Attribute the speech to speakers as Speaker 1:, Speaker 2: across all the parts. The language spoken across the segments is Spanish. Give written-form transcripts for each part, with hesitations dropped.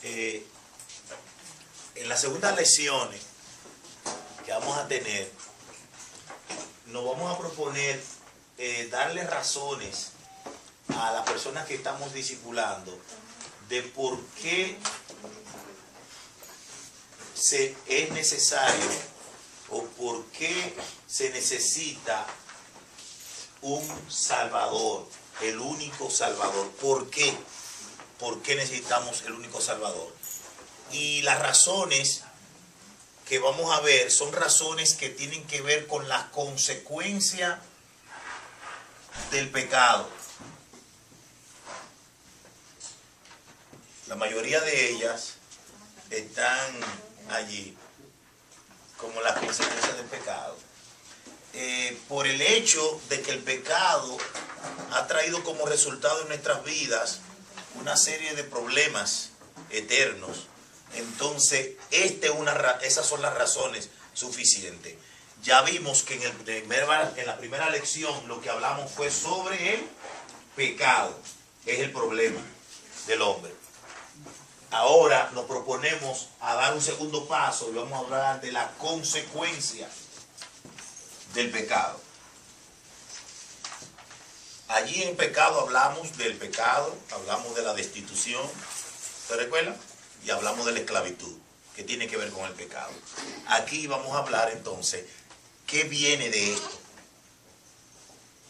Speaker 1: En las segundas lecciones que vamos a tener, nos vamos a proponer darle razones a las personas que estamos discipulando de por qué es necesario o por qué se necesita un Salvador, el único Salvador. ¿Por qué? ¿Por qué necesitamos el único Salvador? Y las razones que vamos a ver son razones que tienen que ver con las consecuencias del pecado. La mayoría de ellas están allí como las consecuencias del pecado. Por el hecho de que el pecado ha traído como resultado en nuestras vidas una serie de problemas eternos. Entonces, esas son las razones suficientes. Ya vimos que en la primera lección lo que hablamos fue sobre el pecado. Es el problema del hombre. Ahora nos proponemos a dar un segundo paso y vamos a hablar de la consecuencia del pecado. Allí en pecado hablamos del pecado, hablamos de la destitución, ¿se recuerdan? Y hablamos de la esclavitud, que tiene que ver con el pecado. Aquí vamos a hablar entonces, ¿qué viene de esto?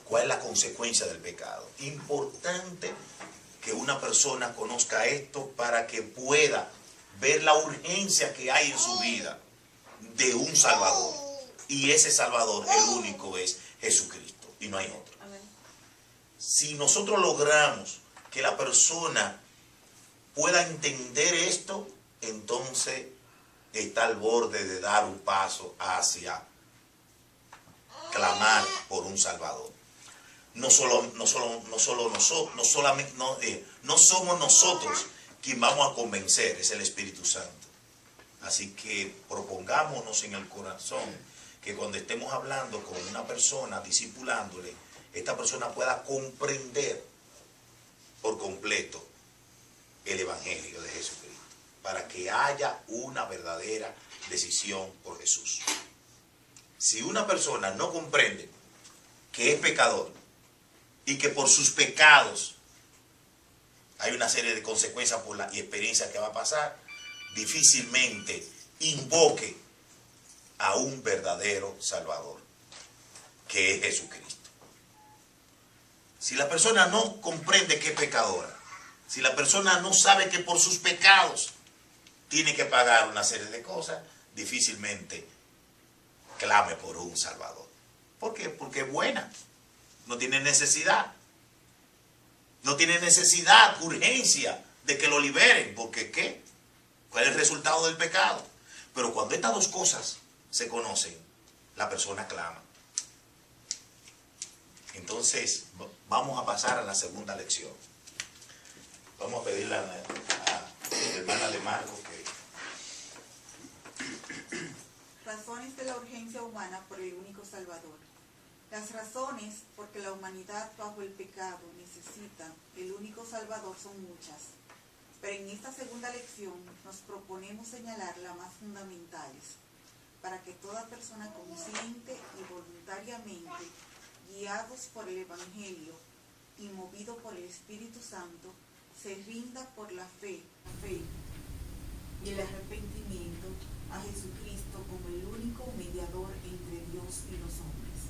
Speaker 1: ¿Cuál es la consecuencia del pecado? Importante que una persona conozca esto para que pueda ver la urgencia que hay en su vida de un Salvador. Y ese Salvador, el único, es Jesucristo y no hay otro. Si nosotros logramos que la persona pueda entender esto, entonces está al borde de dar un paso hacia clamar por un Salvador. No somos nosotros quien vamos a convencer, es el Espíritu Santo. Así que propongámonos en el corazón que cuando estemos hablando con una persona, discipulándole, esta persona pueda comprender por completo el Evangelio de Jesucristo, para que haya una verdadera decisión por Jesús. Si una persona no comprende que es pecador y que por sus pecados hay una serie de consecuencias por la experiencia que va a pasar, difícilmente invoque a un verdadero Salvador, que es Jesucristo. Si la persona no comprende que es pecadora, si la persona no sabe que por sus pecados tiene que pagar una serie de cosas, difícilmente clame por un Salvador. ¿Por qué? Porque es buena, no tiene necesidad. No tiene necesidad, urgencia de que lo liberen, porque ¿qué? ¿Cuál es el resultado del pecado? Pero cuando estas dos cosas se conocen, la persona clama. Entonces, vamos a pasar a la segunda lección. Vamos a pedirle a la hermana de Marcos que...
Speaker 2: Razones de la urgencia humana por el único Salvador. Las razones por que la humanidad bajo el pecado necesita el único Salvador son muchas, pero en esta segunda lección nos proponemos señalar las más fundamentales, para que toda persona consciente y voluntariamente, guiados por el Evangelio y movido por el Espíritu Santo, se rinda por la fe y el arrepentimiento a Jesucristo como el único mediador entre Dios y los hombres,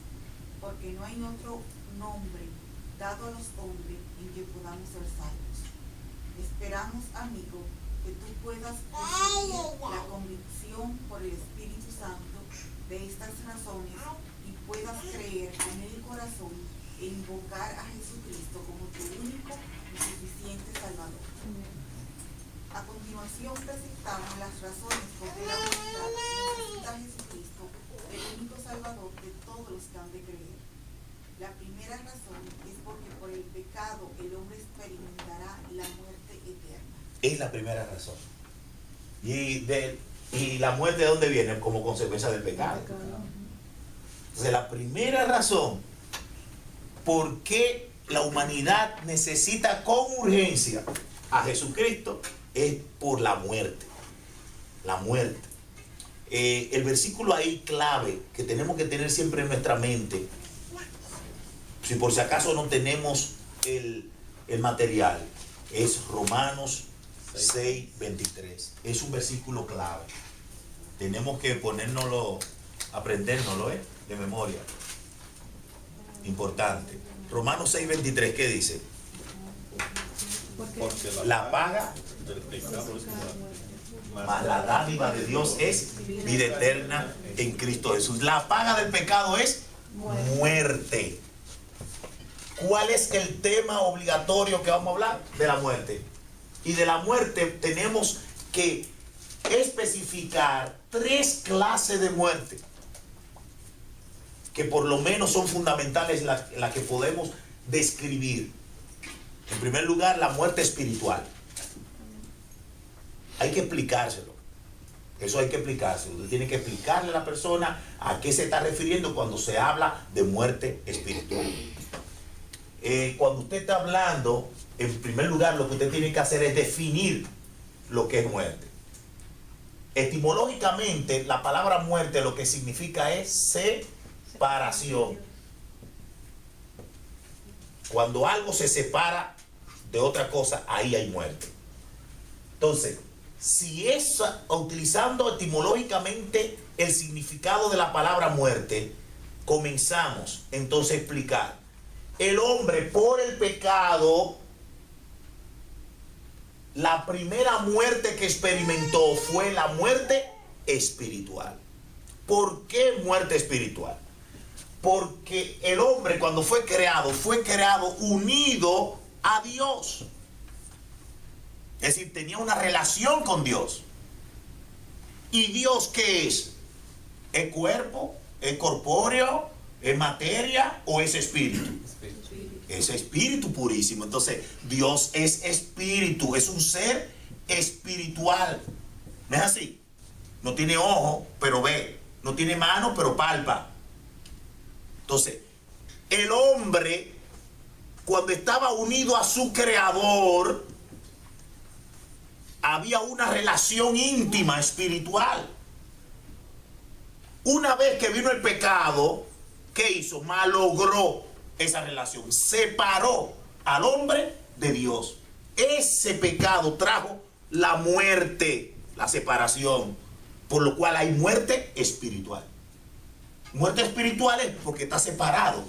Speaker 2: porque no hay otro nombre dado a los hombres en que podamos ser salvos. Esperamos, amigo, que tú puedas recibir la convicción por el Espíritu Santo de estas razones y puedas creer con el corazón e invocar a Jesucristo como tu único y suficiente Salvador. A continuación presentamos las razones por que la humanidad necesita a Jesucristo, el único Salvador de todos los que han de creer. La primera razón es porque por el pecado el hombre experimentará la muerte eterna.
Speaker 1: Es la primera razón. ¿Y la muerte de dónde viene? Como consecuencia del pecado. Entonces, la primera razón por qué la humanidad necesita con urgencia a Jesucristo es por la muerte. La muerte. El versículo ahí clave que tenemos que tener siempre en nuestra mente, si por si acaso no tenemos el material, es Romanos 6:23. Es un versículo clave. Tenemos que ponérnoslo, aprendérnoslo de memoria. Importante. Romanos 6:23, ¿qué dice?
Speaker 3: Porque
Speaker 1: la paga
Speaker 3: del pecado es muerte.
Speaker 1: Mas la dádiva de Dios es vida eterna en Cristo Jesús. La paga del pecado es muerte. ¿Cuál es el tema obligatorio que vamos a hablar? De la muerte. Y de la muerte tenemos que especificar 3 clases de muerte, que por lo menos son fundamentales, las que podemos describir. En primer lugar, la muerte espiritual. Hay que explicárselo. Eso hay que explicárselo. Usted tiene que explicarle a la persona a qué se está refiriendo cuando se habla de muerte espiritual. Cuando usted está hablando, en primer lugar, lo que usted tiene que hacer es definir lo que es muerte. Etimológicamente, la palabra muerte lo que significa es separación. Cuando algo se separa de otra cosa, ahí hay muerte. Entonces, si es utilizando etimológicamente el significado de la palabra muerte, comenzamos entonces a explicar. El hombre por el pecado, la primera muerte que experimentó fue la muerte espiritual. ¿Por qué muerte espiritual? Porque el hombre cuando fue creado unido a Dios. Es decir, tenía una relación con Dios. ¿Y Dios qué es? ¿Es cuerpo? ¿Es corpóreo? ¿Es materia? ¿O es espíritu? Es espíritu purísimo. Entonces, Dios es espíritu, es un ser espiritual. ¿No es así? No tiene ojo, pero ve. No tiene mano, pero palpa. Entonces, el hombre, cuando estaba unido a su creador, había una relación íntima, espiritual. Una vez que vino el pecado, ¿qué hizo? Malogró esa relación. Separó al hombre de Dios. Ese pecado trajo la muerte, la separación. Por lo cual hay muerte espiritual. Muerte espiritual es porque está separado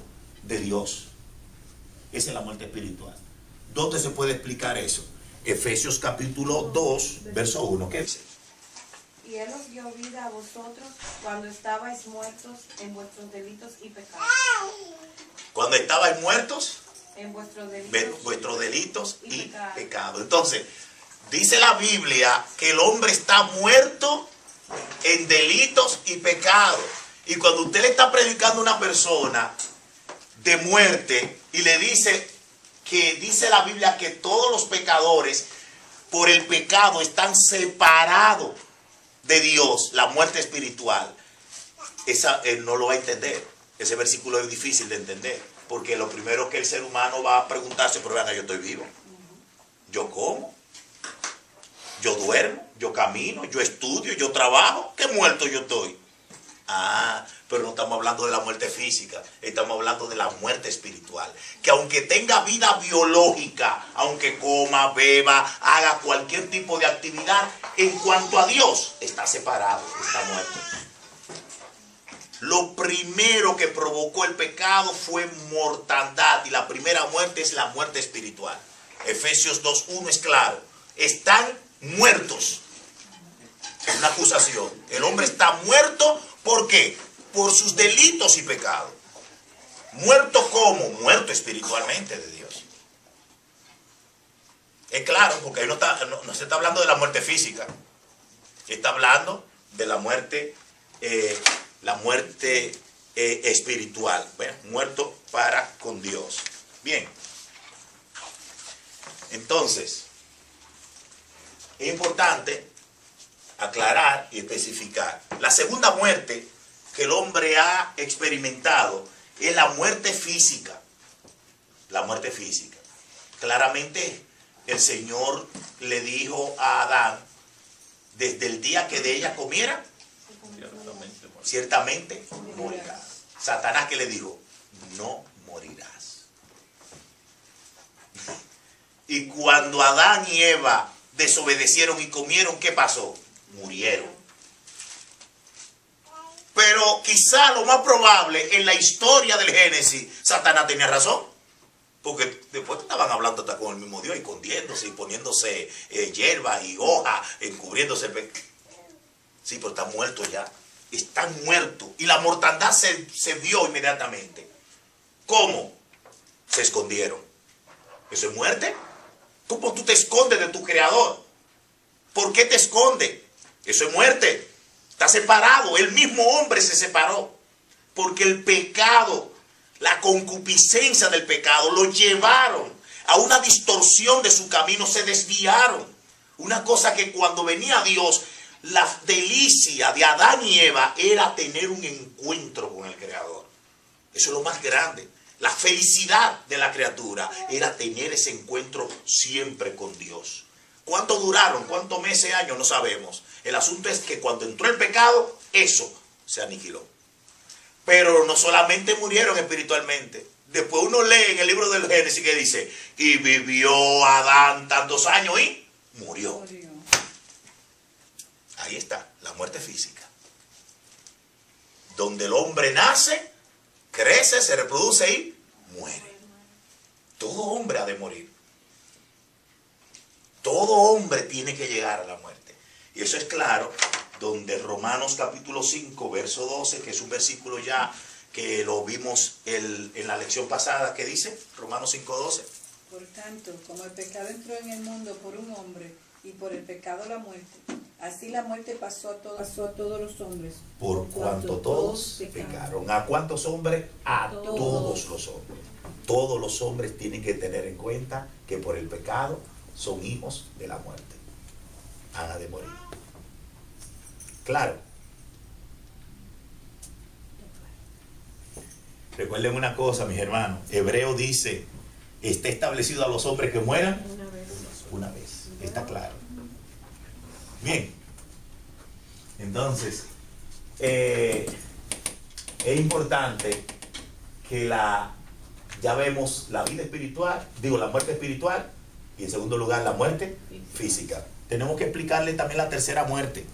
Speaker 1: de Dios. Esa es la muerte espiritual. ¿Dónde se puede explicar eso? Efesios capítulo 2, verso 1. ¿Qué dice?
Speaker 4: Y Él os dio vida a vosotros cuando estabais muertos en vuestros delitos y pecados.
Speaker 1: Cuando estabais muertos
Speaker 4: En vuestros
Speaker 1: delitos y pecados. Entonces, dice la Biblia que el hombre está muerto en delitos y pecados. Y cuando usted le está predicando a una persona de muerte y le dice que dice la Biblia que todos los pecadores por el pecado están separados de Dios, la muerte espiritual, esa él no lo va a entender. Ese versículo es difícil de entender, porque lo primero que el ser humano va a preguntarse, pero venga, yo estoy vivo, yo como, yo duermo, yo camino, yo estudio, yo trabajo, ¿qué muerto yo estoy? Pero no estamos hablando de la muerte física, estamos hablando de la muerte espiritual. Que aunque tenga vida biológica, aunque coma, beba, haga cualquier tipo de actividad, en cuanto a Dios, está separado, está muerto. Lo primero que provocó el pecado fue mortandad, y la primera muerte es la muerte espiritual. Efesios 2:1 es claro, están muertos. Es una acusación. El hombre está muerto, ¿por qué? Por sus delitos y pecados. ¿Muerto cómo? Muerto espiritualmente de Dios. Es claro, porque ahí no se está hablando de la muerte física. Está hablando de la muerte espiritual. Bueno, muerto para con Dios. Bien. Entonces, es importante aclarar y especificar. La segunda muerte que el hombre ha experimentado es la muerte física. La muerte física. Claramente el Señor le dijo a Adán, desde el día que de ella comiera, ciertamente morirás. Satanás, ¿qué le dijo? No morirás. Y cuando Adán y Eva desobedecieron y comieron, ¿qué pasó? Murieron. Pero quizá lo más probable en la historia del Génesis, Satanás tenía razón. Porque después estaban hablando hasta con el mismo Dios, escondiéndose y poniéndose hierba y hoja, encubriéndose. Sí, pero están muertos ya. Están muertos. Y la mortandad se vio inmediatamente. ¿Cómo? Se escondieron. ¿Eso es muerte? ¿Cómo tú te escondes de tu creador? ¿Por qué te escondes? Eso es muerte. Está separado. El mismo hombre se separó. Porque el pecado, la concupiscencia del pecado, lo llevaron a una distorsión de su camino. Se desviaron. Una cosa que cuando venía Dios, la delicia de Adán y Eva era tener un encuentro con el Creador. Eso es lo más grande. La felicidad de la criatura era tener ese encuentro siempre con Dios. ¿Cuánto duraron? ¿Cuántos meses, años? No sabemos. El asunto es que cuando entró el pecado, eso se aniquiló. Pero no solamente murieron espiritualmente. Después uno lee en el libro del Génesis que dice, y vivió Adán tantos años y murió. Ahí está, la muerte física. Donde el hombre nace, crece, se reproduce y muere. Todo hombre ha de morir. Todo hombre tiene que llegar a la muerte. Y eso es claro, donde Romanos capítulo 5, verso 12, que es un versículo ya que lo vimos en la lección pasada, que dice, Romanos 5, 12.
Speaker 5: Por tanto, como el pecado entró en el mundo por un hombre, y por el pecado la muerte, así la muerte pasó a todos los hombres.
Speaker 1: Por cuanto todos pecaron. ¿A cuántos hombres? A todos los hombres. Todos los hombres tienen que tener en cuenta que por el pecado son hijos de la muerte. Han de morir. Claro. Recuerden una cosa, mis hermanos. Hebreo dice, está establecido a los hombres que mueran una vez. Está claro. Bien. Entonces, es importante que ya vemos la vida espiritual, la muerte espiritual, y en segundo lugar la muerte física. Tenemos que explicarle también la tercera muerte.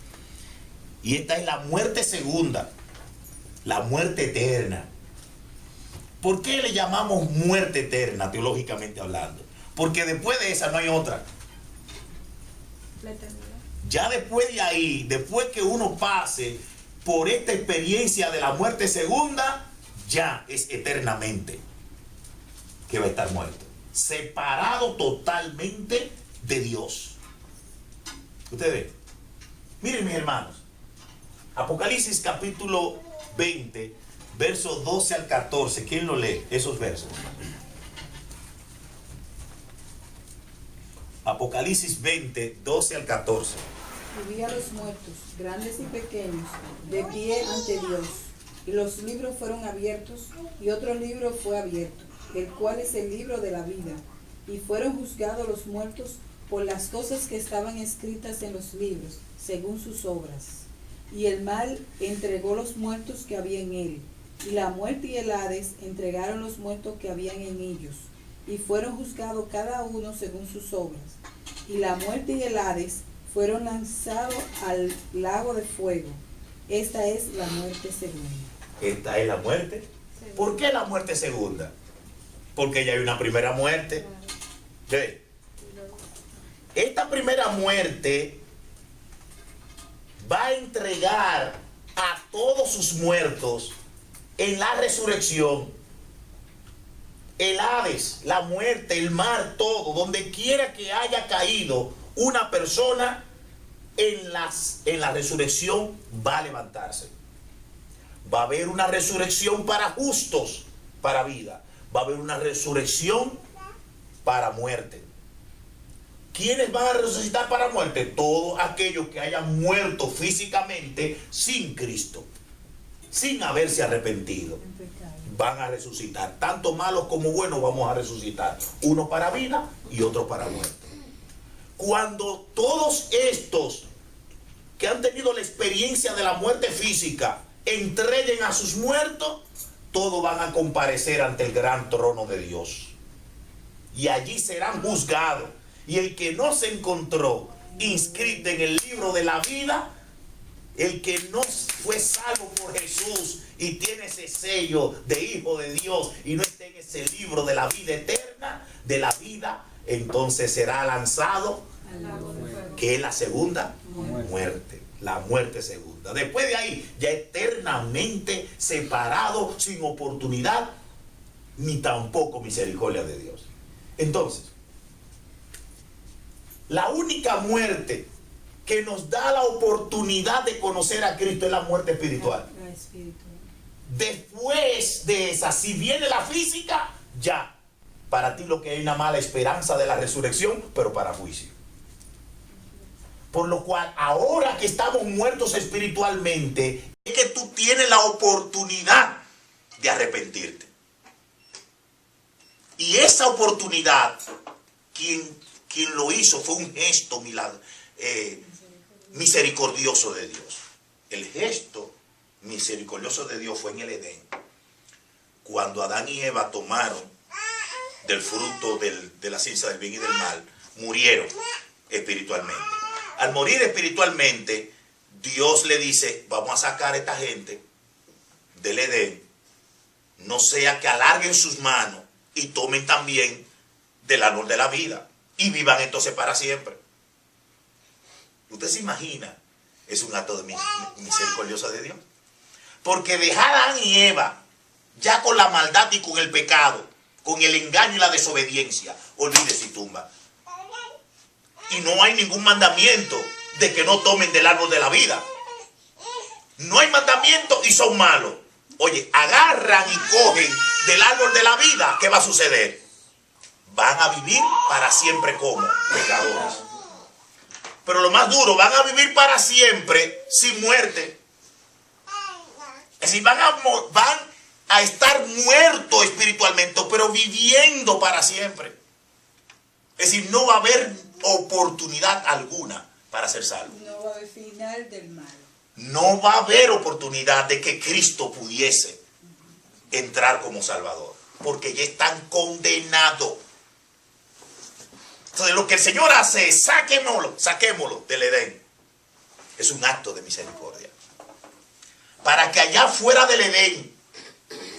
Speaker 1: Y esta es la muerte segunda, la muerte eterna. ¿Por qué le llamamos muerte eterna, teológicamente hablando? Porque después de esa no hay otra. Ya después de ahí, después que uno pase por esta experiencia de la muerte segunda, ya es eternamente que va a estar muerto. Separado totalmente de Dios. Ustedes, miren mis hermanos, Apocalipsis capítulo 20, versos 12 al 14. ¿Quién lo lee? Esos versos. Apocalipsis 20, 12 al 14.
Speaker 5: Y vi a los muertos, grandes y pequeños, de pie ante Dios. Y los libros fueron abiertos, y otro libro fue abierto, el cual es el libro de la vida. Y fueron juzgados los muertos por las cosas que estaban escritas en los libros, según sus obras. Y el mal entregó los muertos que había en él, y la muerte y el Hades entregaron los muertos que habían en ellos, y fueron juzgados cada uno según sus obras. Y la muerte y el Hades fueron lanzados al lago de fuego. Esta es la muerte segunda.
Speaker 1: Esta es la muerte. ¿Por qué la muerte segunda? Porque ya hay una primera muerte. ¿Sí? Esta primera muerte va a entregar a todos sus muertos en la resurrección. El Hades, la muerte, el mar, todo, donde quiera que haya caído una persona, en la resurrección va a levantarse. Va a haber una resurrección para justos, para vida. Va a haber una resurrección para muerte. ¿Quiénes van a resucitar para muerte? Todos aquellos que hayan muerto físicamente sin Cristo, sin haberse arrepentido. Van a resucitar. Tanto malos como buenos vamos a resucitar. Uno para vida y otro para muerte. cuando todos estos que han tenido la experiencia de la muerte física entreguen a sus muertos, todos van a comparecer ante el gran trono de Dios. Y allí serán juzgados. Y el que no se encontró inscrito en el libro de la vida, el que no fue salvo por Jesús y tiene ese sello de hijo de Dios y no está en ese libro de la vida eterna, de la vida, entonces será lanzado, que es la segunda muerte, la muerte segunda. Después de ahí, ya eternamente separado, sin oportunidad, ni tampoco misericordia de Dios. Entonces, la única muerte que nos da la oportunidad de conocer a Cristo es la muerte espiritual.
Speaker 5: La espiritual.
Speaker 1: Después de esa, si viene la física, ya, para ti lo que hay una mala esperanza de la resurrección, pero para juicio. Por lo cual, ahora que estamos muertos espiritualmente, es que tú tienes la oportunidad de arrepentirte. Y esa oportunidad, quien lo hizo fue un gesto misericordioso de Dios. El gesto misericordioso de Dios fue en el Edén. Cuando Adán y Eva tomaron del fruto de la ciencia del bien y del mal, murieron espiritualmente. Al morir espiritualmente, Dios le dice, vamos a sacar a esta gente del Edén, no sea que alarguen sus manos y tomen también del árbol de la vida y vivan entonces para siempre. ¿Usted se imagina? Es un acto de misericordiosa de Dios. Porque dejar a Adán y Eva ya con la maldad y con el pecado, con el engaño y la desobediencia, olvídese y tumba. Y no hay ningún mandamiento de que no tomen del árbol de la vida. No hay mandamiento y son malos. Oye, agarran y cogen del árbol de la vida, ¿qué va a suceder? Van a vivir para siempre como pecadores. Pero lo más duro, van a vivir para siempre sin muerte. Es decir, van a estar muertos espiritualmente, pero viviendo para siempre. Es decir, no va a haber oportunidad alguna para ser salvo.
Speaker 5: No va a haber final del mal.
Speaker 1: No va a haber oportunidad de que Cristo pudiese entrar como Salvador, porque ya están condenados. Entonces lo que el Señor hace es saquémoslo del Edén. Es un acto de misericordia. Para que allá fuera del Edén,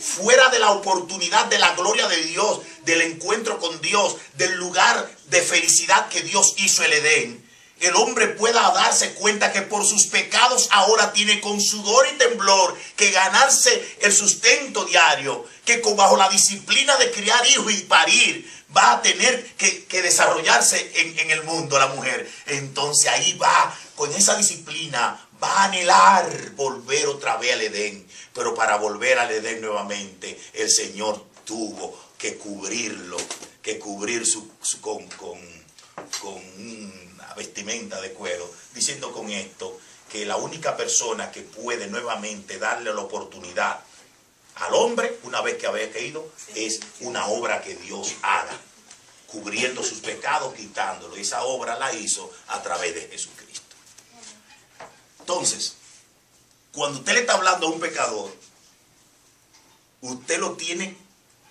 Speaker 1: fuera de la oportunidad de la gloria de Dios, del encuentro con Dios, del lugar de felicidad que Dios hizo el Edén, el hombre pueda darse cuenta que por sus pecados ahora tiene con sudor y temblor que ganarse el sustento diario, que bajo la disciplina de criar hijos y parir va a tener que desarrollarse en el mundo la mujer. Entonces ahí va, con esa disciplina, va a anhelar volver otra vez al Edén. Pero para volver al Edén nuevamente, el Señor tuvo que cubrirlo, que cubrir con una vestimenta de cuero, diciendo con esto que la única persona que puede nuevamente darle la oportunidad al hombre, una vez que había caído, es una obra que Dios haga, cubriendo sus pecados, quitándolo. Y esa obra la hizo a través de Jesucristo. Entonces, cuando usted le está hablando a un pecador, usted lo tiene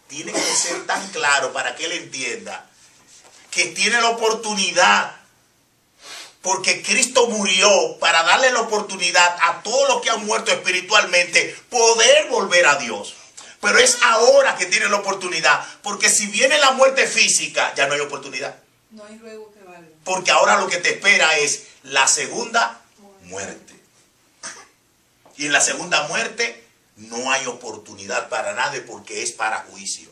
Speaker 1: que ser tan claro para que él entienda que tiene la oportunidad, porque Cristo murió para darle la oportunidad a todos los que han muerto espiritualmente poder volver a Dios. Pero es ahora que tiene la oportunidad, porque si viene la muerte física, ya no hay oportunidad.
Speaker 5: No hay ruego que valga.
Speaker 1: Porque ahora lo que te espera es la segunda muerte. Y en la segunda muerte no hay oportunidad para nadie, porque es para juicio.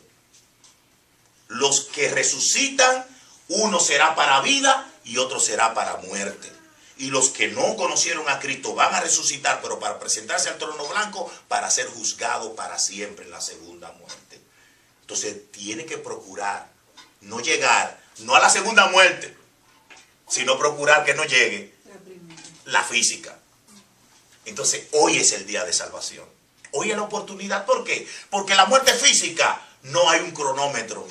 Speaker 1: Los que resucitan, uno será para vida y otro será para muerte. Y los que no conocieron a Cristo van a resucitar, pero para presentarse al trono blanco, para ser juzgados para siempre en la segunda muerte. Entonces tiene que procurar no llegar, no a la segunda muerte, sino procurar que no llegue la física. Entonces hoy es el día de salvación. Hoy es la oportunidad. ¿Por qué? Porque la muerte física no hay un cronómetro.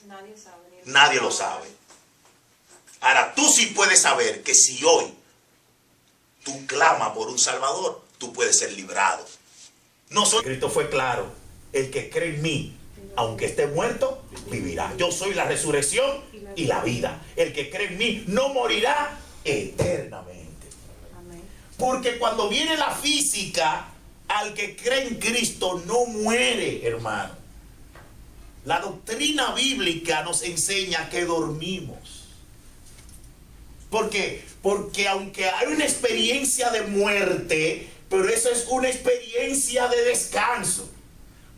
Speaker 4: Nadie sabe.
Speaker 1: Nadie lo sabe. Ahora, tú sí puedes saber que si hoy tú clamas por un Salvador, tú puedes ser librado. No solo Cristo fue claro, el que cree en mí, aunque esté muerto, vivirá. Yo soy la resurrección y la vida. El que cree en mí no morirá eternamente.
Speaker 4: Amén.
Speaker 1: Porque cuando viene la física, al que cree en Cristo no muere, hermano. La doctrina bíblica nos enseña que dormimos. ¿Por qué? Porque aunque hay una experiencia de muerte, pero eso es una experiencia de descanso.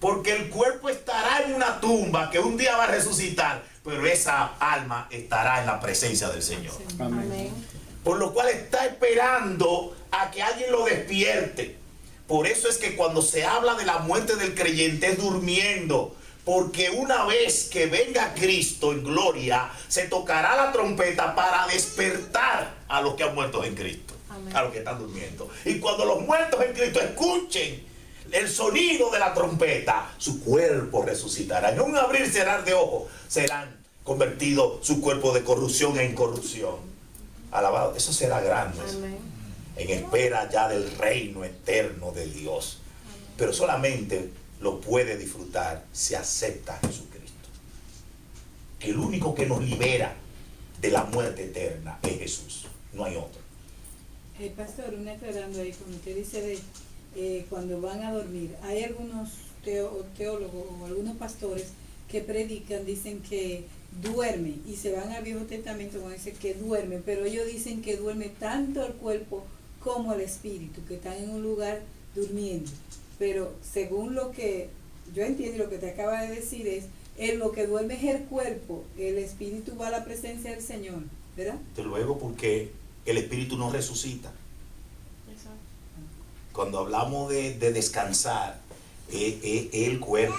Speaker 1: Porque el cuerpo estará en una tumba que un día va a resucitar, pero esa alma estará en la presencia del Señor.
Speaker 4: Amén.
Speaker 1: Por lo cual está esperando a que alguien lo despierte. Por eso es que cuando se habla de la muerte del creyente es durmiendo. Porque una vez que venga Cristo en gloria, se tocará la trompeta para despertar a los que han muerto en Cristo.
Speaker 4: Amén.
Speaker 1: A los que están durmiendo. Y cuando los muertos en Cristo escuchen el sonido de la trompeta, su cuerpo resucitará. En un abrir y cerrar de ojos serán convertidos su cuerpo de corrupción en incorrupción. Alabado, eso será grande.
Speaker 4: Amén.
Speaker 1: En espera ya del reino eterno de Dios. Pero solamente lo puede disfrutar si acepta a Jesucristo. El único que nos libera de la muerte eterna es Jesús. No hay otro.
Speaker 5: Pastor, una aclarando ahí, como usted dice de cuando van a dormir, hay algunos teólogos o algunos pastores que predican, dicen que duermen y se van al Viejo Testamento cuando dicen que duermen, pero ellos dicen que duerme tanto el cuerpo como el espíritu, que están en un lugar durmiendo. Pero según lo que yo entiendo, lo que te acaba de decir es, en lo que duerme es el cuerpo, el espíritu va a la presencia del Señor, ¿verdad?
Speaker 1: Desde luego, porque el espíritu no resucita.
Speaker 4: Exacto.
Speaker 1: Cuando hablamos de descansar, es el cuerpo.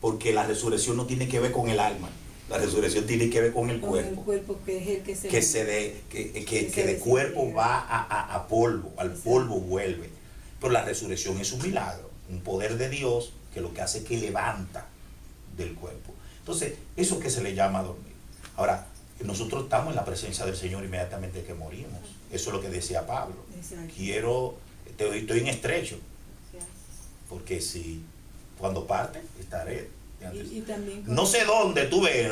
Speaker 1: Porque la resurrección no tiene que ver con el alma. La resurrección tiene que ver con el
Speaker 5: Con
Speaker 1: cuerpo.
Speaker 5: el cuerpo que es el que se
Speaker 1: Que
Speaker 5: mueve.
Speaker 1: de cuerpo va a polvo, al polvo vuelve. Pero la resurrección es un milagro, un poder de Dios que lo que hace es que levanta del cuerpo. Entonces, eso que se le llama dormir. Ahora, nosotros estamos en la presencia del Señor inmediatamente que morimos. Eso es lo que decía Pablo.
Speaker 5: Exacto.
Speaker 1: Estoy en estrecho, porque si cuando parte estaré.
Speaker 5: Y también
Speaker 1: No sé dónde tú ves,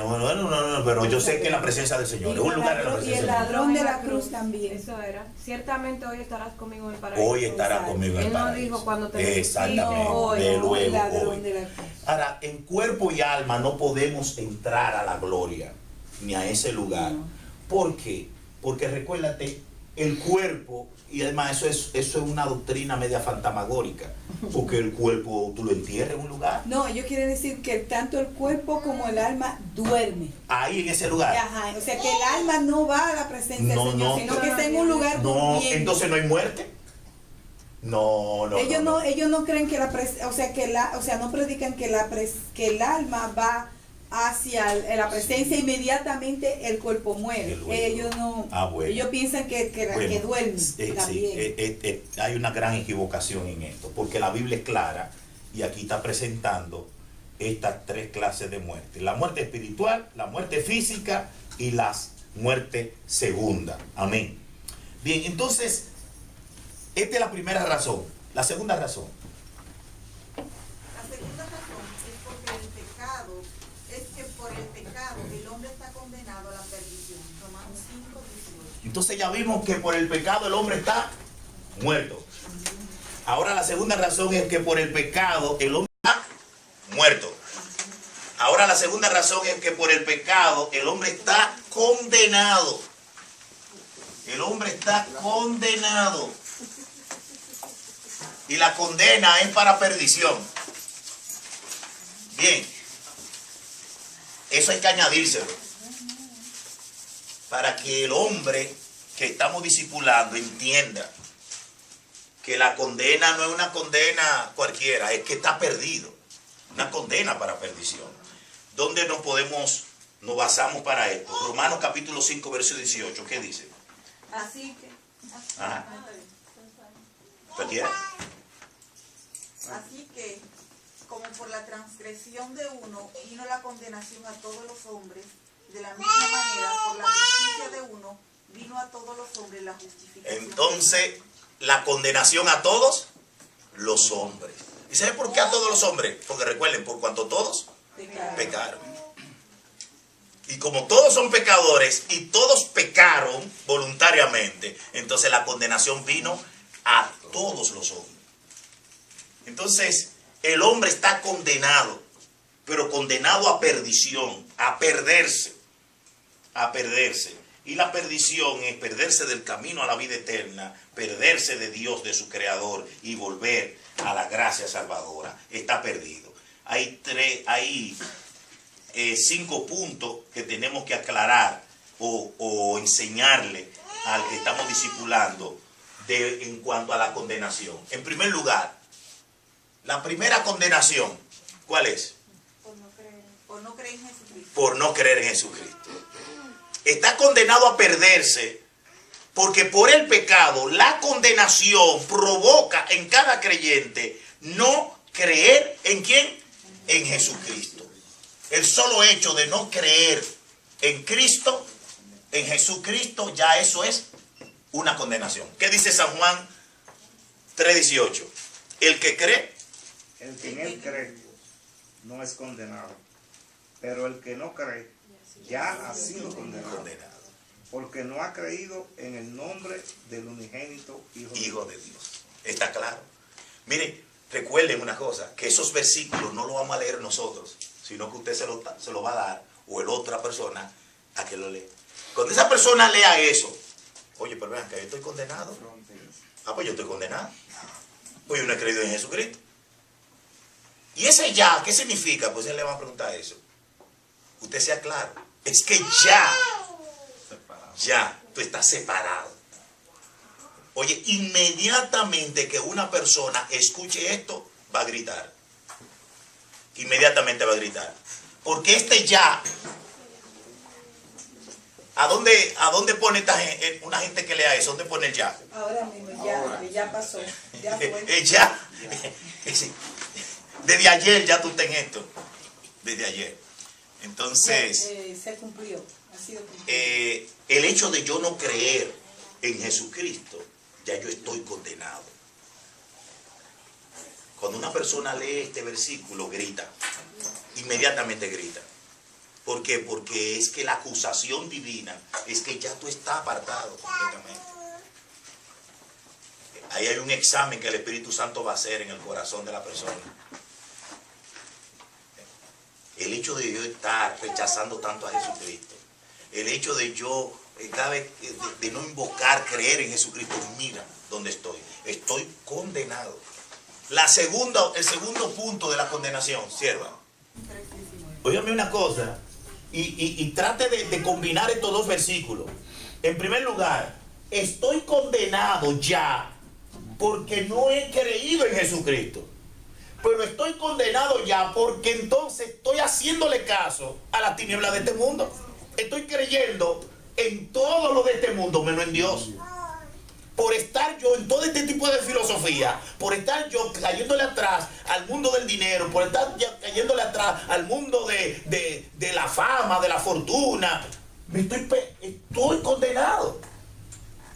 Speaker 1: pero yo sé que en la presencia del Señor, es un lugar en la
Speaker 5: y
Speaker 1: presencia
Speaker 5: el
Speaker 1: del Señor.
Speaker 5: ladrón de la cruz también.
Speaker 4: Eso era. Ciertamente hoy estarás conmigo en el paraíso.
Speaker 1: Hoy estará conmigo en el
Speaker 4: Él no
Speaker 1: paraíso.
Speaker 4: dijo cuando te necesite,
Speaker 1: Exactamente,
Speaker 4: hoy.
Speaker 1: de
Speaker 5: el
Speaker 1: luego
Speaker 5: ladrón
Speaker 1: hoy.
Speaker 5: de la cruz.
Speaker 1: Ahora, en cuerpo y alma no podemos entrar a la gloria, ni a ese lugar.
Speaker 5: No.
Speaker 1: ¿Por qué? Porque recuérdate, el cuerpo, y además eso es una doctrina media fantasmagórica, porque el cuerpo tú lo entierras en un lugar,
Speaker 5: No, ellos quieren decir que tanto el cuerpo como el alma duerme.
Speaker 1: ahí en ese lugar.
Speaker 5: Ajá, o sea que el alma no va a la presencia
Speaker 1: No,
Speaker 5: del Señor,
Speaker 1: no.
Speaker 5: sino que está en un lugar
Speaker 1: No,
Speaker 5: durmiendo.
Speaker 1: entonces no hay muerte. No.
Speaker 5: Ellos no creen que no predican que que el alma va hacia la presencia inmediatamente el cuerpo muere.
Speaker 1: Luego.
Speaker 5: Ellos no,
Speaker 1: Bueno.
Speaker 5: ellos piensan que
Speaker 1: Bueno,
Speaker 5: duermen
Speaker 1: sí,
Speaker 5: también.
Speaker 1: hay una gran equivocación en esto, porque la Biblia es clara y aquí está presentando estas tres clases de muerte: la muerte espiritual, la muerte física y la muerte segunda. Amén. Bien, entonces, esta es la primera razón. La segunda razón.
Speaker 2: La segunda razón es porque por el pecado el hombre está condenado a la perdición. Romanos 5:18.
Speaker 1: Entonces ya vimos que por el pecado el hombre está muerto. Ahora la segunda razón es que por el pecado el hombre está muerto. Ahora la segunda razón es que por el pecado el hombre está condenado. El hombre está condenado. Y la condena es para perdición. Bien. Eso hay que añadírselo. Para que el hombre que estamos discipulando entienda que la condena no es una condena cualquiera, es que está perdido. Una condena para perdición. ¿Dónde nos basamos para esto? Romanos capítulo 5, verso 18. ¿Qué dice?
Speaker 2: Así que,
Speaker 1: Ajá. ¿Qué quiere?
Speaker 2: así que, como por la transgresión de uno vino la condenación a todos los hombres, De la misma manera, por la justicia de uno, vino a todos los hombres la justificación.
Speaker 1: Entonces, la condenación a todos los hombres. ¿Y sabe por qué a todos los hombres? Porque recuerden, por cuanto todos pecaron. Y como todos son pecadores y todos pecaron voluntariamente, entonces la condenación vino a todos los hombres. Entonces, el hombre está condenado, pero condenado a perdición, a perderse. A perderse. Y la perdición es perderse del camino a la vida eterna, perderse de Dios, de su Creador, y volver a la gracia salvadora. Está perdido. Hay 5 puntos que tenemos que aclarar o enseñarle al que estamos discipulando en cuanto a la condenación. En primer lugar, la primera condenación, ¿cuál es?
Speaker 2: Por no creer en Jesucristo.
Speaker 1: Por no creer en Jesucristo. Está condenado a perderse porque por el pecado la condenación provoca en cada creyente no creer en ¿quién? En Jesucristo. El solo hecho de no creer en Cristo, en Jesucristo, ya eso es una condenación. ¿Qué dice San Juan 3:18? El que cree.
Speaker 6: El que en él cree no es condenado, pero el que no cree ya ha sido condenado, porque no ha creído en el nombre del unigénito Hijo
Speaker 1: de Dios. ¿Está claro? Mire, recuerden una cosa, que esos versículos no los vamos a leer nosotros, sino que usted se lo va a dar, o el otra persona, a que lo lea. Cuando esa persona lea eso, oye, pero vean que yo estoy condenado. Ah, pues yo estoy condenado. Pues yo no he creído en Jesucristo. Y ese ya, ¿qué significa? Pues él le va a preguntar eso. Usted sea claro. Es que ya, tú estás separado. Oye, inmediatamente que una persona escuche esto, va a gritar. Inmediatamente va a gritar. Porque ya, ¿a dónde pone una gente que lea eso? ¿Dónde pone el ya?
Speaker 5: Ahora mismo, ya pasó. Ya fue.
Speaker 1: Desde ayer ya tú estás en esto. Desde ayer. Entonces,
Speaker 5: se cumplió, ha sido cumplido.
Speaker 1: El hecho de yo no creer en Jesucristo, ya yo estoy condenado. Cuando una persona lee este versículo, grita. Inmediatamente grita. ¿Por qué? Porque es que la acusación divina es que ya tú estás apartado completamente. Ahí hay un examen que el Espíritu Santo va a hacer en el corazón de la persona. El hecho de yo estar rechazando tanto a Jesucristo, el hecho de yo, cada vez de no invocar, creer en Jesucristo, mira dónde estoy condenado. El segundo punto de la condenación, sierva. Óigame una cosa, y trate de combinar estos dos versículos. En primer lugar, estoy condenado ya porque no he creído en Jesucristo. Pero estoy condenado ya porque entonces estoy haciéndole caso a las tinieblas de este mundo. Estoy creyendo en todo lo de este mundo, menos en Dios. Por estar yo en todo este tipo de filosofía, por estar yo cayéndole atrás al mundo del dinero, por estar cayéndole atrás al mundo de la fama, de la fortuna, estoy condenado.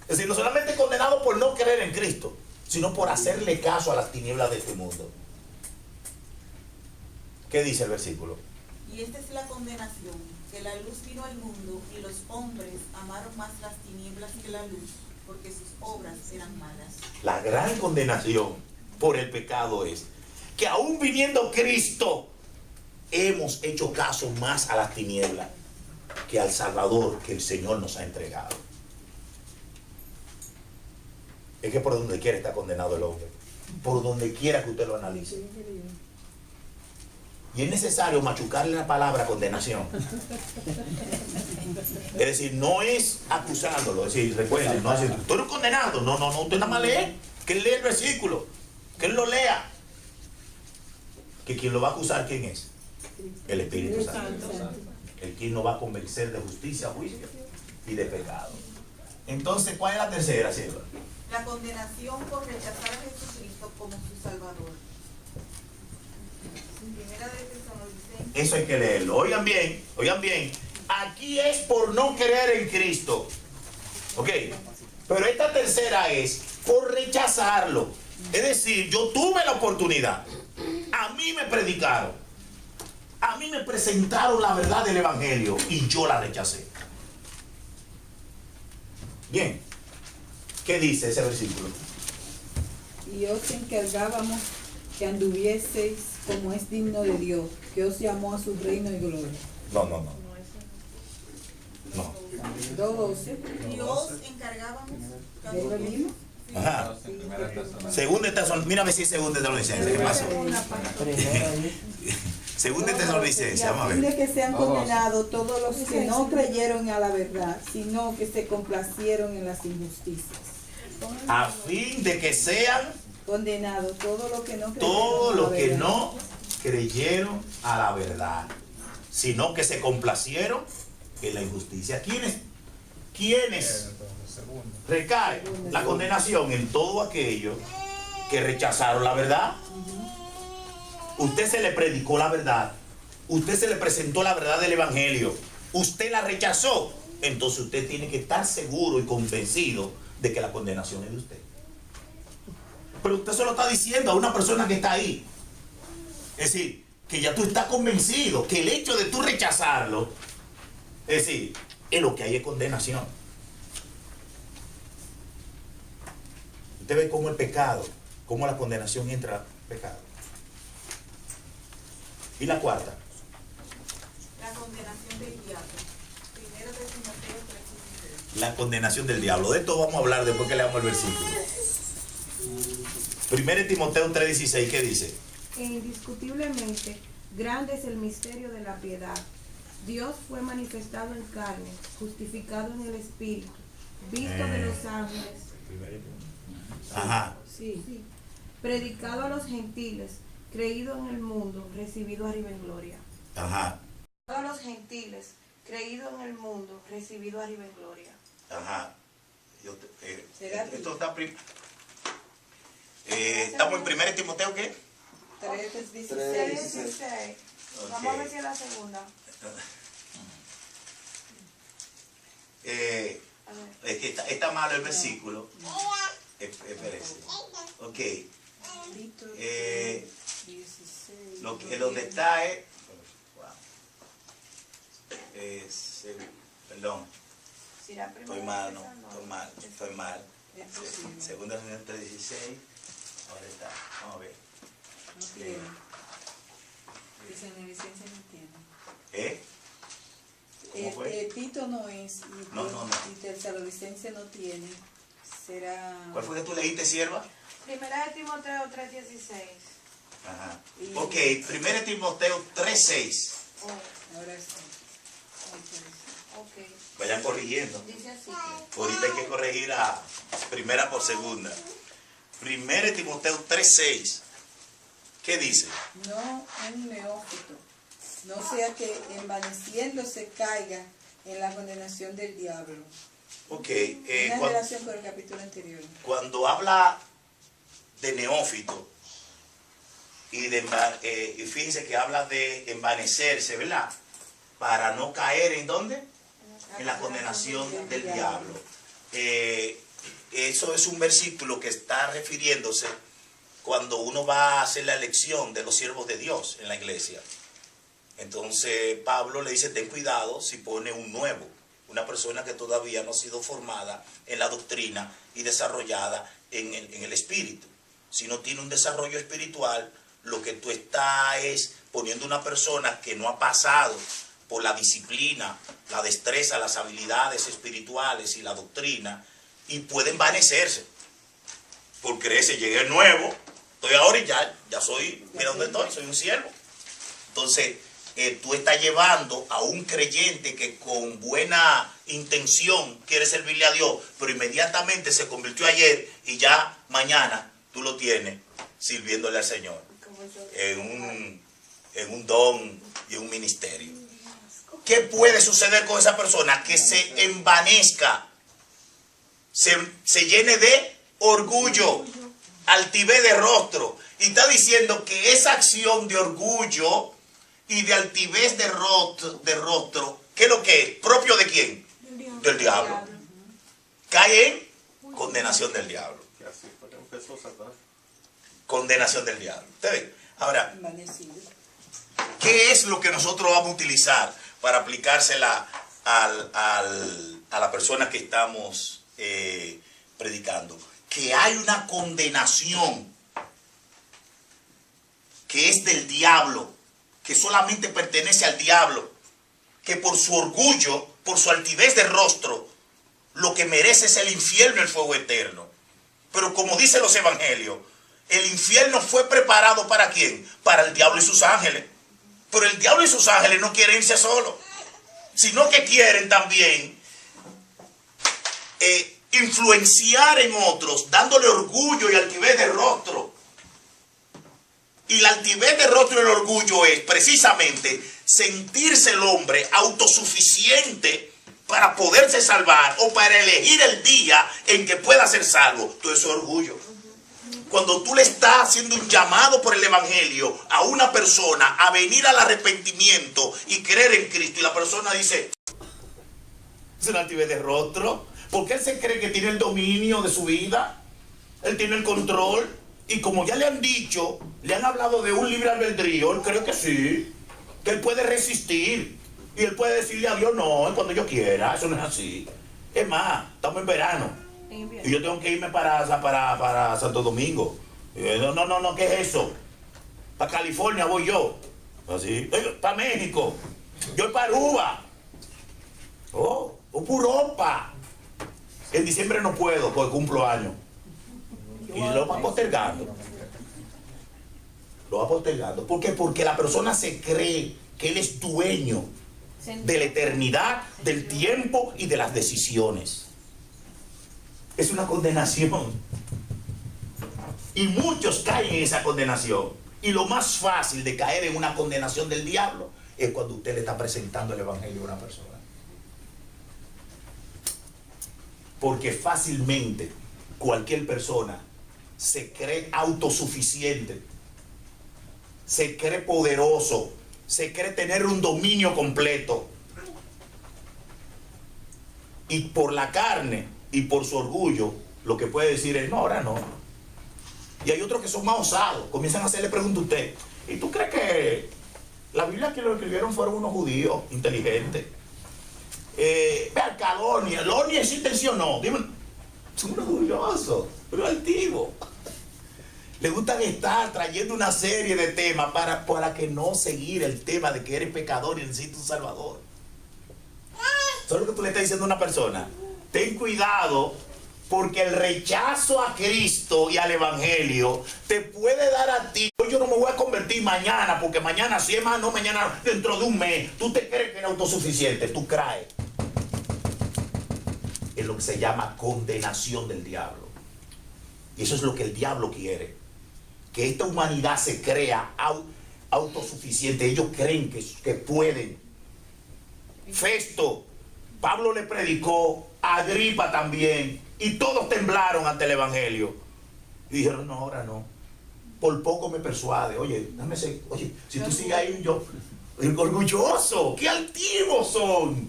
Speaker 1: Es decir, no solamente condenado por no creer en Cristo, sino por hacerle caso a las tinieblas de este mundo. ¿Qué dice el versículo?
Speaker 2: Y esta es la condenación, que la luz vino al mundo y los hombres amaron más las tinieblas que la luz, porque sus obras eran malas.
Speaker 1: La gran condenación por el pecado es que aún viniendo Cristo, hemos hecho caso más a las tinieblas que al Salvador que el Señor nos ha entregado. Es que por donde quiera está condenado el hombre. Por donde quiera que usted lo analice. Y es necesario machucarle la palabra condenación. Es decir, no es acusándolo. Es decir, recuerden, no es decir, tú eres condenado. No, usted nada más lee. Que él lea el versículo. Que él lo lea. Que quien lo va a acusar, ¿quién es? El Espíritu Santo. El quien nos va a convencer de justicia, juicio y de pecado. Entonces, ¿cuál es la tercera, sierva?
Speaker 2: La condenación por rechazar a Jesucristo como su Salvador. Primera de Tesalonicenses.
Speaker 1: Eso hay que leerlo. Oigan bien, Aquí es por no creer en Cristo. ¿Ok? Pero esta tercera es por rechazarlo. Es decir, yo tuve la oportunidad. A mí me predicaron. A mí me presentaron la verdad del Evangelio y yo la rechacé. Bien. ¿Qué dice ese versículo?
Speaker 5: Y os encargábamos que anduvieseis como es digno de Dios, que os llamó a su reino y gloria.
Speaker 1: No.
Speaker 5: 2:12.
Speaker 2: Y os encargábamos.
Speaker 5: ¿Ahí lo leímos?
Speaker 1: Ajá. Segunda Tesalonicenses. Mírame si es segunda Tesalonicenses. ¿Qué pasó? Segunda Tesalonicenses.
Speaker 5: Y a
Speaker 1: Vamos a
Speaker 5: fin de
Speaker 1: ver.
Speaker 5: que sean condenados todos los que no creyeron a la verdad, sino que se complacieron en las injusticias.
Speaker 1: A fin de que sean
Speaker 5: Condenados todos los que no creyeron
Speaker 1: todos
Speaker 5: a la
Speaker 1: los que
Speaker 5: verdad.
Speaker 1: no creyeron a la verdad, sino que se complacieron en la injusticia. ¿Quiénes recae la condenación? En todo aquello que rechazaron la verdad. Usted se le predicó la verdad, usted se le presentó la verdad del Evangelio, usted la rechazó, entonces usted tiene que estar seguro y convencido de que la condenación es de usted. Pero usted se lo está diciendo a una persona que está ahí. Es decir, que ya tú estás convencido que el hecho de tú rechazarlo, es decir, es lo que hay es condenación. Usted ve cómo el pecado, cómo la condenación entra al pecado. Y la cuarta.
Speaker 2: La condenación del diablo. Primero de Timoteo 3:16.
Speaker 1: La condenación del diablo. De esto vamos a hablar después que leamos el versículo. Primero Timoteo 3:16, ¿qué dice?
Speaker 4: E indiscutiblemente, grande es el misterio de la piedad. Dios fue manifestado en carne, justificado en el Espíritu, visto de los ángeles,
Speaker 1: Ajá.
Speaker 5: Sí.
Speaker 4: predicado a los gentiles, creído en el mundo, recibido arriba en gloria.
Speaker 1: Ajá.
Speaker 4: A los gentiles, creído en el mundo, recibido arriba en gloria.
Speaker 1: Ajá.
Speaker 5: ¿Será
Speaker 1: Esto está estamos en 1 Timoteo, ¿qué?
Speaker 5: 3:16.
Speaker 4: 16.
Speaker 1: Ok.
Speaker 4: Vamos a ver si es la segunda. A ver.
Speaker 1: Es que está malo el versículo. Espérese. Ok. Donde está es. Perdón.
Speaker 4: Si la primera
Speaker 1: Estoy mal,
Speaker 4: esa
Speaker 1: no.
Speaker 4: no.
Speaker 1: Estoy mal. Segunda reunión 3:16. Ahora está. Vamos a ver.
Speaker 5: No tiene. Dice en la licencia no tiene.
Speaker 1: ¿Cómo fue?
Speaker 5: Tito no es y,
Speaker 1: No.
Speaker 5: y Tesalonicenses no tiene. Será.
Speaker 1: ¿Cuál fue que tú leíste, sierva?
Speaker 4: Primera de Timoteo 3:16.
Speaker 1: Ajá. Ok, 1 Timoteo 3:6.
Speaker 5: Ahora sí.
Speaker 4: Ok.
Speaker 1: Vayan corrigiendo.
Speaker 4: Dice así.
Speaker 1: Ahorita hay que corregir a primera por segunda. 1 Timoteo 3:6. ¿Qué dice?
Speaker 5: No un neófito, no sea que envaneciéndose caiga en la condenación del diablo.
Speaker 1: Ok.
Speaker 5: Una relación con el capítulo anterior.
Speaker 1: Cuando habla de neófito y y fíjense que habla de envanecerse, ¿verdad? Para no caer en ¿dónde? En la condenación del diablo. Eso es un versículo que está refiriéndose cuando uno va a hacer la elección de los siervos de Dios en la iglesia. Entonces Pablo le dice, ten cuidado si pone un nuevo, una persona que todavía no ha sido formada en la doctrina y desarrollada en el espíritu. Si no tiene un desarrollo espiritual, lo que tú estás es poniendo una persona que no ha pasado por la disciplina, la destreza, las habilidades espirituales y la doctrina, y puede envanecerse. Por creerse, llegué nuevo, estoy ahora y ya soy, mira dónde estoy, soy un siervo. Entonces, tú estás llevando a un creyente que con buena intención quiere servirle a Dios, pero inmediatamente se convirtió ayer y ya mañana tú lo tienes sirviéndole al Señor en un don y un ministerio. ¿Qué puede suceder con esa persona? Que se envanezca, se llene de orgullo, altivez de rostro. Y está diciendo que esa acción de orgullo y de altivez de rostro ¿qué es lo que es? ¿Propio de quién? Del diablo. Cae en condenación del diablo.
Speaker 3: Que así fue que empezó Satanás.
Speaker 1: Condenación del diablo. ¿Usted ve? Ahora,
Speaker 5: Envanecido.
Speaker 1: ¿qué es lo que nosotros vamos a utilizar para aplicársela a la persona que estamos predicando? Que hay una condenación que es del diablo, que solamente pertenece al diablo, que por su orgullo, por su altivez de rostro, lo que merece es el infierno y el fuego eterno. Pero como dicen los evangelios, el infierno fue preparado ¿para quién? Para el diablo y sus ángeles. Pero el diablo y sus ángeles no quieren irse solos, sino que quieren también influenciar en otros, dándole orgullo y altivez de rostro. Y la altivez de rostro y el orgullo es precisamente sentirse el hombre autosuficiente para poderse salvar o para elegir el día en que pueda ser salvo. Todo eso es orgullo. Cuando tú le estás haciendo un llamado por el evangelio a una persona a venir al arrepentimiento y creer en Cristo, y la persona dice, es una altivez de rostro, porque él se cree que tiene el dominio de su vida, él tiene el control, y como ya le han dicho, le han hablado de un libre albedrío, él cree que sí, que él puede resistir, y él puede decirle a Dios, no, cuando yo quiera, eso no es así. Es más, estamos en verano. Y yo tengo que irme para Santo Domingo. No, ¿qué es eso? Para California voy yo. Así. Para México. Yo voy para Aruba. O para Europa. En diciembre no puedo porque cumplo años. Y lo va postergando. Lo va postergando. ¿Por qué? Porque la persona se cree que él es dueño de la eternidad, del tiempo y de las decisiones. Es una condenación. Y muchos caen en esa condenación. Y lo más fácil de caer en una condenación del diablo es cuando usted le está presentando el evangelio a una persona. Porque fácilmente cualquier persona se cree autosuficiente, se cree poderoso, se cree tener un dominio completo. Y por la carne y por su orgullo, lo que puede decir es, no, ahora no. Y hay otros que son más osados, comienzan a hacerle preguntas a usted, ¿y tú crees que la Biblia que lo escribieron fueron unos judíos inteligentes? Ve acá, Loni existe sí o no. Dime, son unos orgullosos, pero antiguos. Le gustan estar trayendo una serie de temas para que no seguir el tema de que eres pecador y necesitas un salvador. Eso es lo que tú le estás diciendo a una persona. Ten cuidado, porque el rechazo a Cristo y al evangelio te puede dar a ti. Yo no me voy a convertir mañana, porque mañana sí es más, no mañana, dentro de un mes. Tú te crees que eres autosuficiente, tú crees. Es lo que se llama condenación del diablo. Y eso es lo que el diablo quiere. Que esta humanidad se crea autosuficiente. Ellos creen que pueden. Festo, Pablo le predicó, Agripa también, y todos temblaron ante el evangelio. Y dijeron, no, ahora no. Por poco me persuade. Oye, déjame seguir. Oye, si tú sigues ahí, yo, orgulloso, qué altivos son.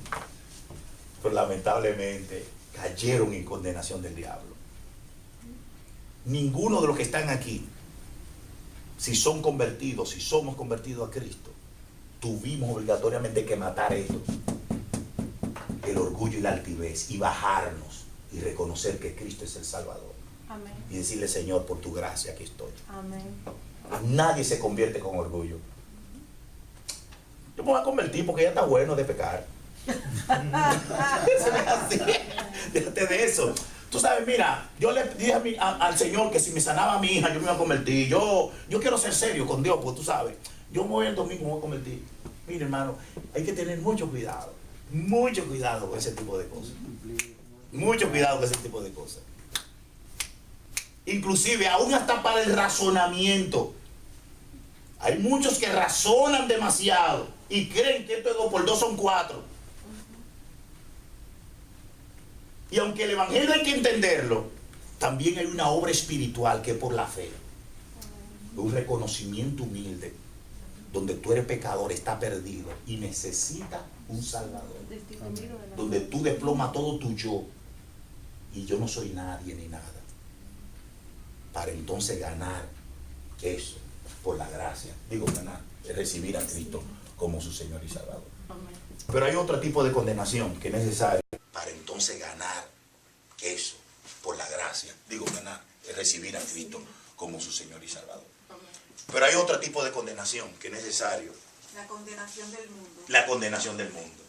Speaker 1: Pero lamentablemente cayeron en condenación del diablo. Ninguno de los que están aquí, si son convertidos, si somos convertidos a Cristo, tuvimos obligatoriamente que matar esto. El orgullo y la altivez, y bajarnos y reconocer que Cristo es el Salvador.
Speaker 4: Amén.
Speaker 1: Y decirle, Señor, por tu gracia aquí estoy.
Speaker 4: Amén.
Speaker 1: Nadie se convierte con orgullo. Yo me voy a convertir porque ya está bueno de pecar. Eso no es así. Déjate de eso. Tú sabes, mira, yo le dije al Señor que si me sanaba a mi hija, yo me iba a convertir. Yo quiero ser serio con Dios, porque tú sabes, yo me voy el domingo, me voy a convertir. Mira, hermano, hay que tener mucho cuidado con ese tipo de cosas. Mucho cuidado con ese tipo de cosas. Inclusive, aún hasta para el razonamiento. Hay muchos que razonan demasiado y creen que esto de 2 por 2 son 4. Y aunque el evangelio hay que entenderlo, también hay una obra espiritual que es por la fe. Un reconocimiento humilde, donde tú eres pecador, está perdido y necesita
Speaker 7: un Salvador, donde tú desplomas todo tu yo y yo no soy nadie ni nada, para entonces ganar eso por la gracia. Digo ganar, es recibir a Cristo como su Señor y Salvador. Pero hay otro tipo de condenación que es necesaria para entonces ganar eso por la gracia. Digo ganar, es recibir a Cristo como su Señor y Salvador. Pero hay otro tipo de condenación que es necesario.
Speaker 2: La condenación del mundo.
Speaker 7: La condenación del mundo.